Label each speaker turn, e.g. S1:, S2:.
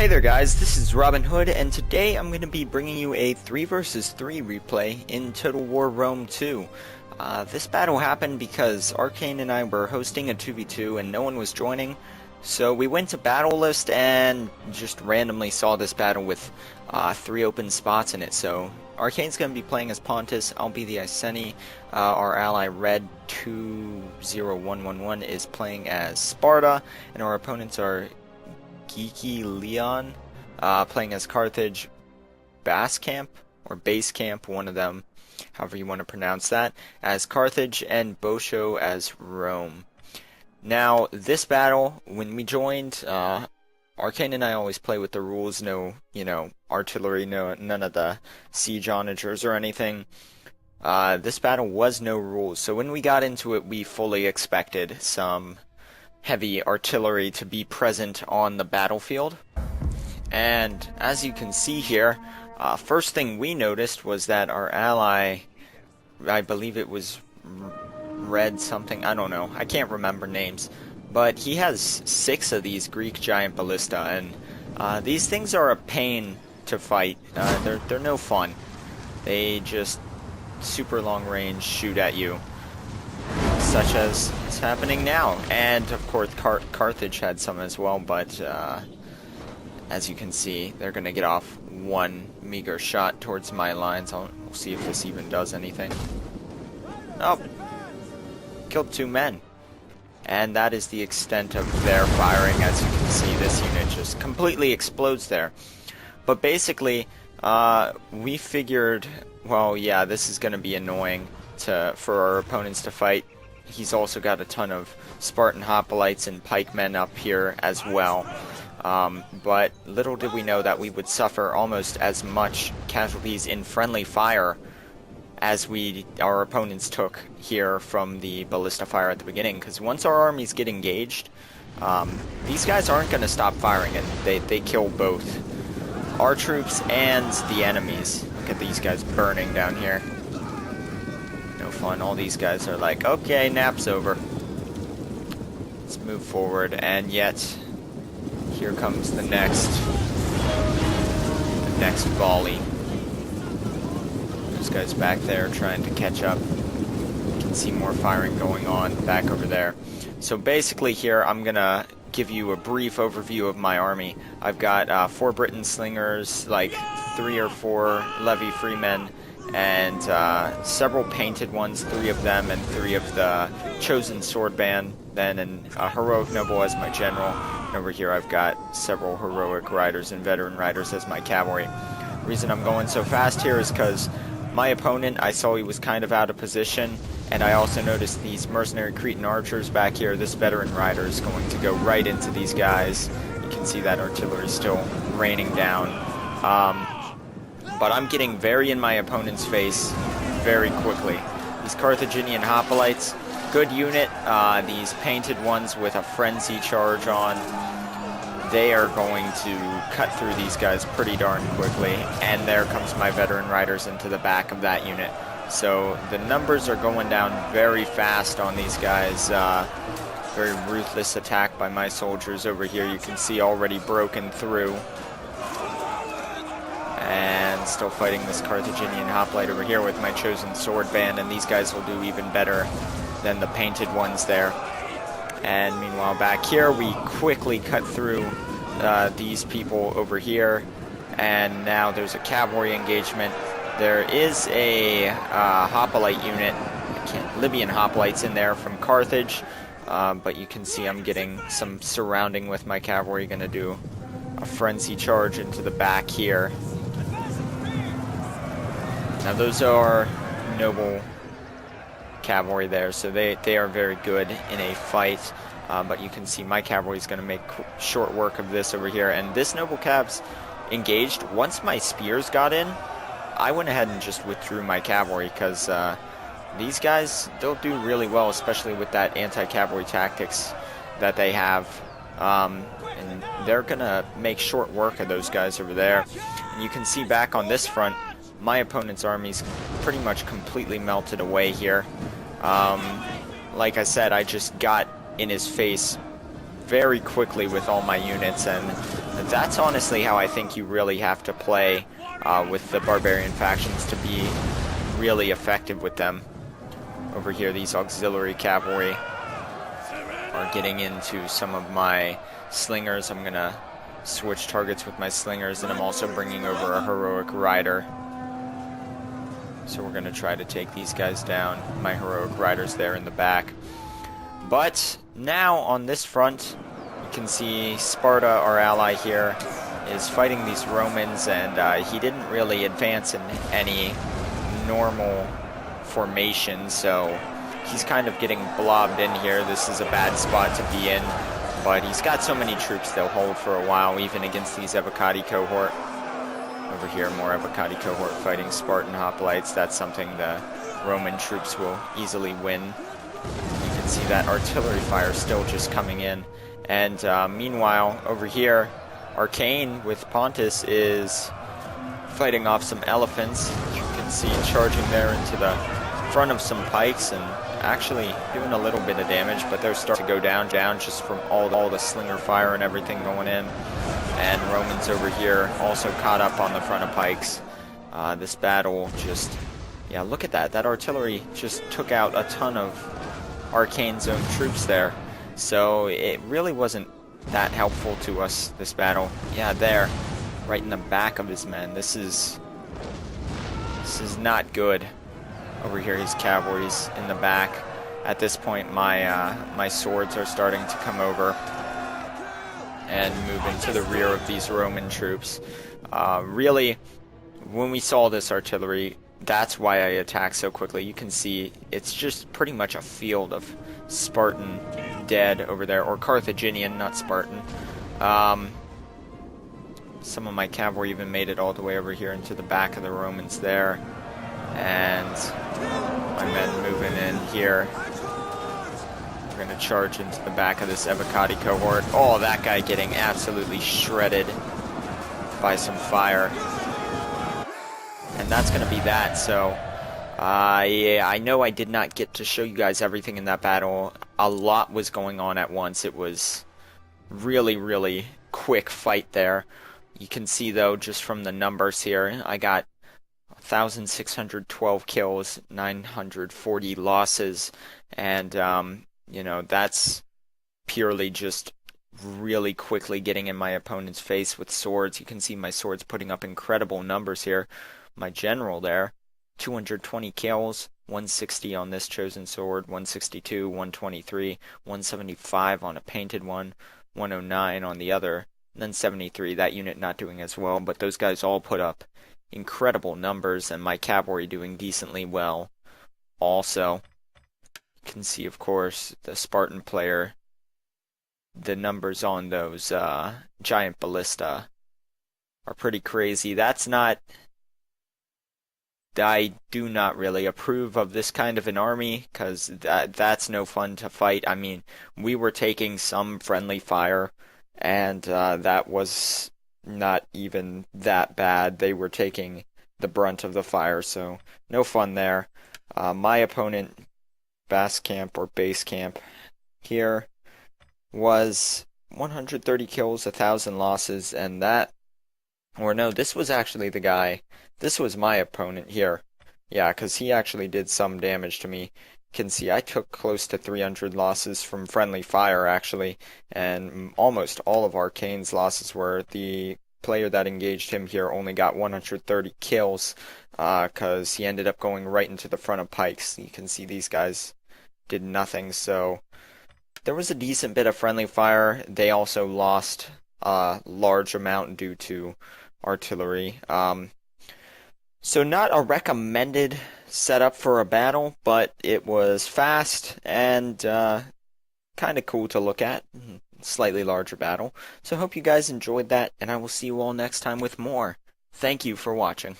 S1: Hey there guys, this is Robin Hood, and today I'm going to be bringing you a 3 versus 3 replay in Total War Rome 2. This battle happened because Arcane and I were hosting a 2v2 and no one was joining, so we went to battle list and just randomly saw this battle with 3 open spots in it. So Arcane's going to be playing as Pontus, I'll be the Iceni, our ally Red 20111 is playing as Sparta, and our opponents are Geeky Leon, playing as Carthage, Basecamp, or Basecamp, one of them, however you want to pronounce that, as Carthage, and Bosho as Rome. Now, this battle, when we joined, Arcane and I always play with the rules, no, artillery, none of the siege onagers or anything. This battle was no rules, so when we got into it, we fully expected some heavy artillery to be present on the battlefield. And as you can see here, first thing we noticed was that our ally, I believe it was Red something, I don't know, I can't remember names, but he has 6 of these Greek giant ballista, and these things are a pain to fight. They're no fun. They just super long range shoot at you, such as is happening now. And of course Carthage had some as well, but as you can see, they're gonna get off one meager shot towards my lines. We'll see if this even does anything. Oh, killed 2 men, and that is the extent of their firing. As you can see, this unit just completely explodes there. But basically, we figured, well, yeah, this is gonna be annoying for our opponents to fight. He's also got a ton of Spartan hoplites and pikemen up here as well. But little did we know that we would suffer almost as much casualties in friendly fire as our opponents took here from the ballista fire at the beginning. Because once our armies get engaged, these guys aren't going to stop firing, and they kill both our troops and the enemies. Look at these guys burning down here. Fun. All these guys are like, okay, nap's over. Let's move forward, and yet here comes the next volley. Those guys back there trying to catch up. You can see more firing going on back over there. So basically here I'm gonna give you a brief overview of my army. I've got 4 Briton slingers, like 3 or 4 levy freemen, and several painted ones, 3 of them, and 3 of the chosen sword band, then a heroic noble as my general. And over here I've got several heroic riders and veteran riders as my cavalry. The reason I'm going so fast here is because my opponent, I saw he was kind of out of position, and I also noticed these mercenary Cretan archers back here. This veteran rider is going to go right into these guys. You can see that artillery still raining down. But I'm getting very in my opponent's face very quickly. These Carthaginian hoplites, good unit. These painted ones with a frenzy charge on, they are going to cut through these guys pretty darn quickly. And there comes my veteran riders into the back of that unit. So the numbers are going down very fast on these guys. Very ruthless attack by my soldiers over here. You can see already broken through. And still fighting this Carthaginian hoplite over here with my chosen sword band, and these guys will do even better than the painted ones there. And meanwhile back here we quickly cut through these people over here, and now there's a cavalry engagement. There is a hoplite unit, Libyan hoplites in there from Carthage, but you can see I'm getting some surrounding with my cavalry. Gonna do a frenzy charge into the back here. Now those are noble cavalry there, so they are very good in a fight, but you can see my cavalry is going to make short work of this over here. And this noble cab's engaged. Once my spears got in, I went ahead and just withdrew my cavalry, because these guys, they'll do really well, especially with that anti-cavalry tactics that they have. And they're going to make short work of those guys over there. And you can see back on this front, my opponent's army's pretty much completely melted away here. Like I said, I just got in his face very quickly with all my units, and that's honestly how I think you really have to play with the barbarian factions to be really effective with them. Over here, these auxiliary cavalry are getting into some of my slingers. I'm gonna switch targets with my slingers, and I'm also bringing over a heroic rider. So we're gonna try to take these guys down. My heroic riders there in the back. But now on this front, you can see Sparta, our ally here, is fighting these Romans, and he didn't really advance in any normal formation, so he's kind of getting blobbed in here. This is a bad spot to be in, but he's got so many troops they'll hold for a while, even against these Evocati cohort. Over here, more Evocati cohort fighting Spartan hoplites. That's something the Roman troops will easily win. You can see that artillery fire still just coming in. And meanwhile, over here, Arcane with Pontus is fighting off some elephants. You can see charging there into the front of some pikes and actually doing a little bit of damage, but they're starting to go down just from all the slinger fire and everything going in. And Romans over here also caught up on the front of pikes. This battle just, yeah, look at that. That artillery just took out a ton of Arcane's own troops there. So it really wasn't that helpful to us, this battle. Yeah, there, right in the back of his men. This is not good. Over here, his cavalry's in the back. At this point, my swords are starting to come over and move into the rear of these Roman troops. Really, when we saw this artillery, that's why I attacked so quickly. You can see it's just pretty much a field of Spartan dead over there, or Carthaginian, not Spartan. Some of my cavalry even made it all the way over here into the back of the Romans there. And my men moving in here. We're going to charge into the back of this Evocati cohort. Oh, that guy getting absolutely shredded by some fire. And that's going to be that. So, yeah, I know I did not get to show you guys everything in that battle. A lot was going on at once. It was really, really quick fight there. You can see, though, just from the numbers here, I got 1,612 kills, 940 losses, and you know, that's purely just really quickly getting in my opponent's face with swords. You can see my swords putting up incredible numbers here. My general there, 220 kills, 160 on this chosen sword, 162, 123, 175 on a painted one, 109 on the other, and then 73. That unit not doing as well, but those guys all put up incredible numbers, and my cavalry doing decently well also. You can see, of course, the Spartan player, the numbers on those giant ballista are pretty crazy. That's not... I do not really approve of this kind of an army, because that's no fun to fight. I mean, we were taking some friendly fire, and that was not even that bad. They were taking the brunt of the fire, so no fun there. My opponent, base camp here, was 130 kills, 1,000 losses, and that, or no, this was actually the guy. This was my opponent here. Yeah, because he actually did some damage to me. You can see I took close to 300 losses from friendly fire, actually, and almost all of Arcane's losses were. The player that engaged him here only got 130 kills, because he ended up going right into the front of pikes. You can see these guys did nothing, so there was a decent bit of friendly fire. They also lost a large amount due to artillery. So not a recommended setup for a battle, but it was fast and kind of cool to look at. Slightly larger battle. So hope you guys enjoyed that, and I will see you all next time with more. Thank you for watching.